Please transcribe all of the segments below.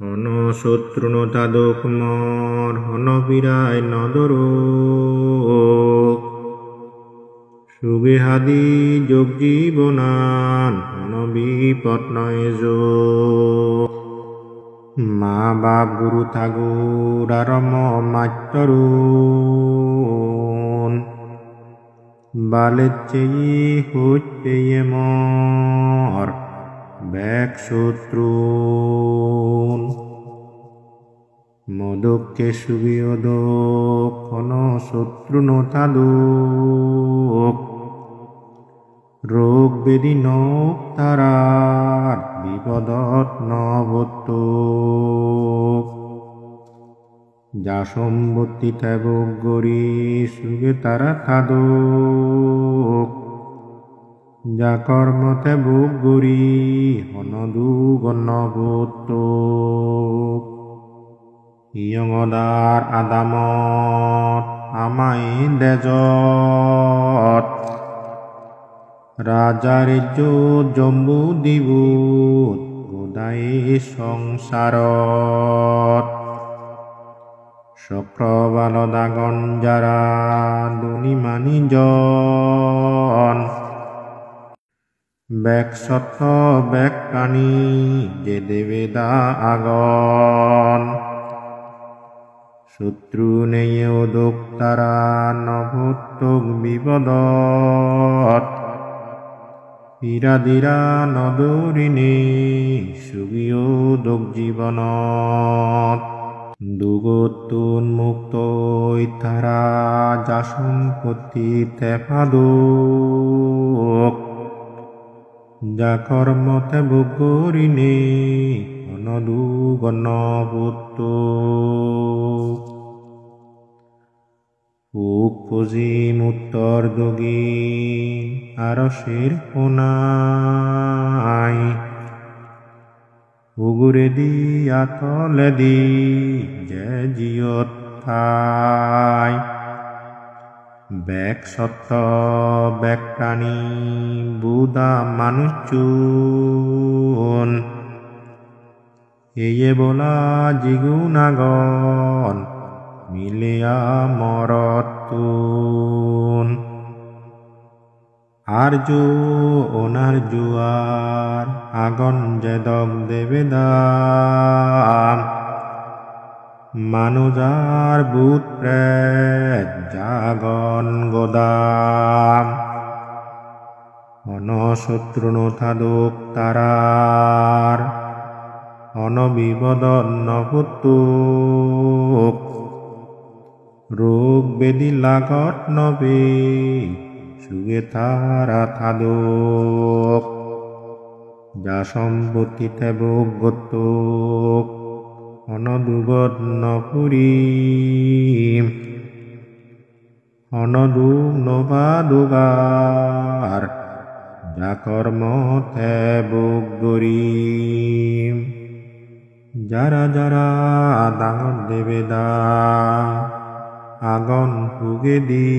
হন শত্রুনো তাদক মর হন বিরায় নদর সুগে হাদি যোগ জীবনান হন বিপদ নয় মা বাপ গুরু ঠাকুর আরম মাতরুন বালের চেয়ে হচ্ছে মর ব্যাক শত্রুন মদককে সুবিয়দক হন শত্রু নতাদক রোগ বেদি নক তারার বিপদত নবত যা সম্পত্তি থাবক গরি সুগে তারা থাদক যা কর্ম থাবক গরি হন দুগণবত ইয়ঙদার আদামত আমাই দেজত রাজার ইজ্জত জম্বু দিবুত গোদাই সংসারত চক্রবাল দাগন যারা দুনি মানি জন বেক সত্য বেক প্রাণী যে দেবেদা আগন শত্রু নেই ওদক তারা নভোত্তক বিপদত ইরাদিরা নদরিণী সুগিয়োদক জীবনত দুগতুন মুক্ত তারা যা সম্পত্তি তেপাদক যা কর্মতে বগরিণী অনদুগণবত উক পজিম উত্তর দগি আরশের কোনাই উগুরে দি আতলে দি যে জিয়ত থাই ব্যাক সত্য ব্যাক প্রাণী বুদা মানুষুন এয়ে বলা জিগুনাগন মিলিয়া মরতুন আর্য অনার্য আর আগন যেদক দেবেদাম মানুজার ভূত প্রেত জাগন গোদাম অনশত্রু থাদক তারার অনবিবদন নভুতুক রোগ বেদি লাগত নবে সুগে তারা থাদক যা সম্পত্তি তেবক গতক অনদুগত নপুরীম অনদুগ নবাদুগার যা কর্ম তেবক গরিম যারা যারা ডাঙর দেবেদা আগন হুগে দি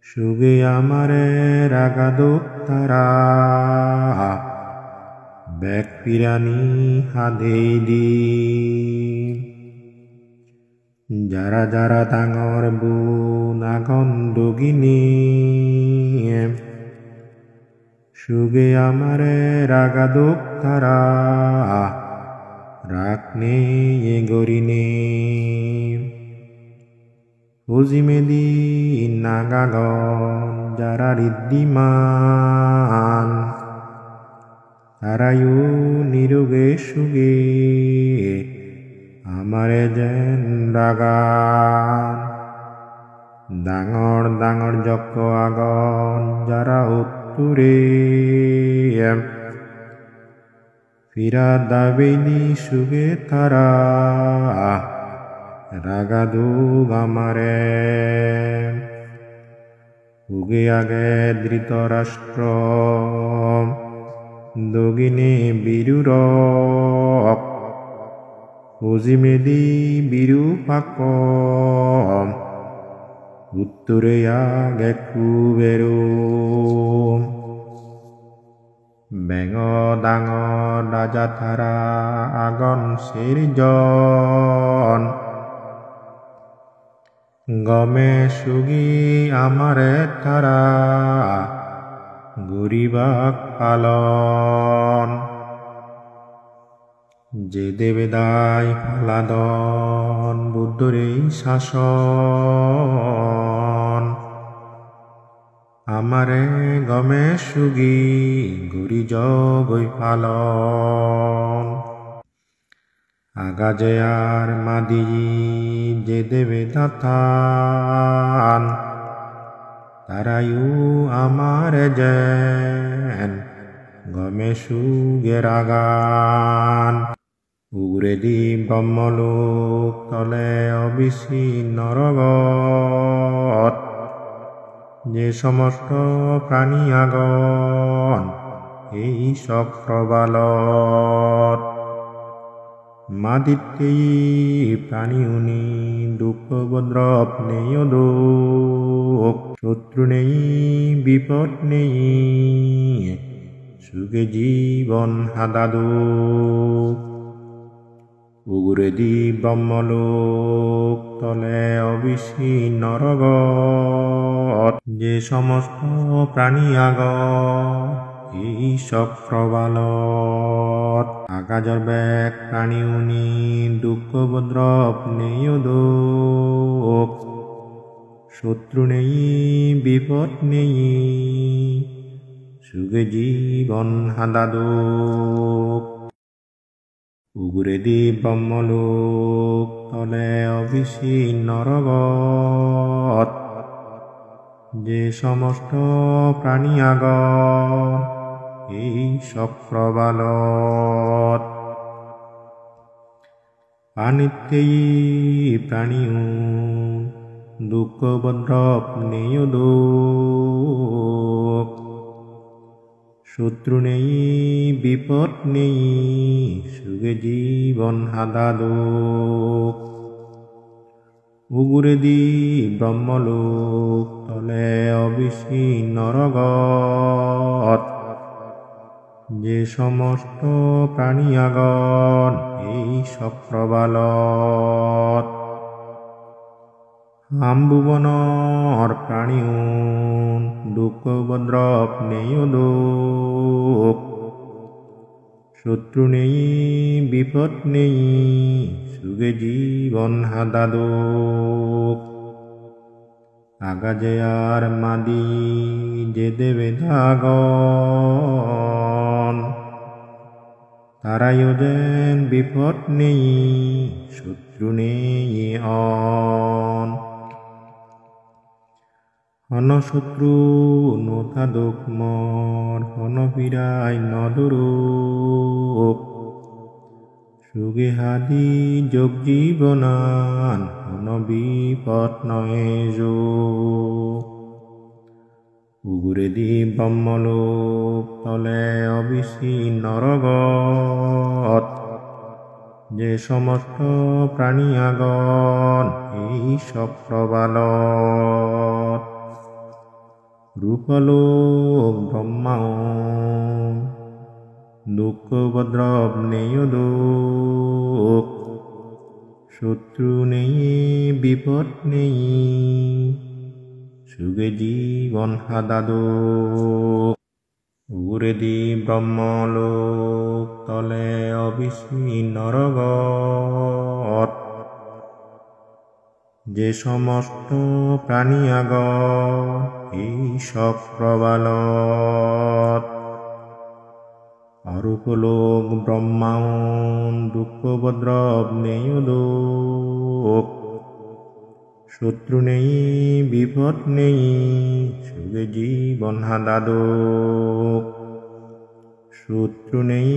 সুগে আমারে রাগাদক তারা ব্যাক পিরানি হাদে দি যারা যারা ডাঙর বুন আগন দগিনী সুগে আমারে রাগাদক তারা রাখনে গরিনে হুজিমেদি নাগাগন যারা ঋদ্ধিমান তারায়ু নিরোগে সুগে আমারে যেন রাগান ডাঙর ডাঙর যক্ষ আগন যারা উত্তরে ফিরা দাবেনি সুগে তারা রাগাদুগ আমারে উগে আগে ধৃতরাষ্ট্র দগিনে বীরুর হুজিমেদি বিরূপাক উত্তরে আগে কুবেরো বেঙ ডাঙৰ ৰাজাধাৰা আগন চিৰজন গমে সুগি আমাৰে ধাৰা গৰিবাক পালন যে দেবেদায় ফালাদন বুদ্ধরেই শাসন আমারে গমে সুগি গুরি জগৈ পালন আগাজে আর মাদি যে দেবে দাতান তারায়ু আমারে যেন গমে সুগের আগান উগরে দি ব্রহ্মলোক তলে অবিসি নরগত যে সমস্ত প্রাণী আগন এই চক্রবালত মাদিত্যেই প্রাণী উনি দুঃখ উপদ্রব নেই দুঃখ শত্রু নেই বিপদ নেই সুখে জীবন হাদাদু উগুরে দি ব্রহ্মলোক তলে অবিসি নরগত যে সমস্ত প্রাণী আগত এই চক্রবালত আকাজর বেগ প্রাণী উনি দুঃখ উপদ্রব নেই দুঃখ শত্রু নেই বিপদ নেই সুখে জীবন হাদাদুক উগুরে দি ব্রহ্মলোক তলে অবিসি নরগত যে সমস্ত প্রাণী আগত এই চক্রবালত পানিতেই প্রাণী দুঃখ উপদ্রব নেই দুঃখ শত্রু নেই বিপদ নেই সুখে জীবন হাদাদুক উগুরে দি ব্রহ্মলোক তলে অবিসি নরগত যে সমস্ত প্রাণী আগন এই চক্রবালত হাম্বুবনর প্রাণী দুঃখ উপদ্রব নেই দুঃখ শত্রু নেই বিপদ নেই সুখে জীবন হাদাদুক আগাজে আর মাদি যে দেবে দাগন তারাইও যেন বিপদ নেই শত্রু নেই অন হন শত্রু নথা দুঃখ মর হন পীড়াই নদরূপ সুগে হাদি যোগ জীবনান হন বিপদ নয় যোগ উগুরে দি ব্রহ্মলোক তলে অবিসি নরগত যে সমস্ত প্রাণী আগন এই চক্রবালত রূপলোক ব্রহ্মা দুঃখ উপদ্রব নেই দুঃখ শত্রু নেই বিপদ নেই সুখে জীবন হাদাদুক উগুরে দি ব্রহ্মলোক তলে অবিসি নরগত যে সমস্ত প্রাণী আগত এই চক্রবালত অরূপলোক ব্রহ্মা দুঃখ উপদ্রব নেই দুঃখ শত্রু নেই বিপদ নেই সুখে জীবন হাদাদুক শত্রু নেই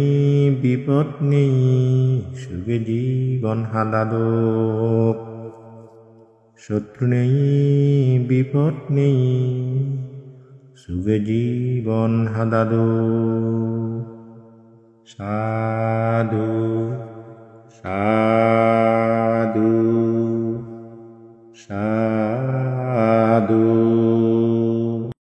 বিপদ নেই সুখে জীবন হাদাদুক শত্রু নেই বিপদ নেই সুখে জীবন হাদাদুক সাধু সাধু।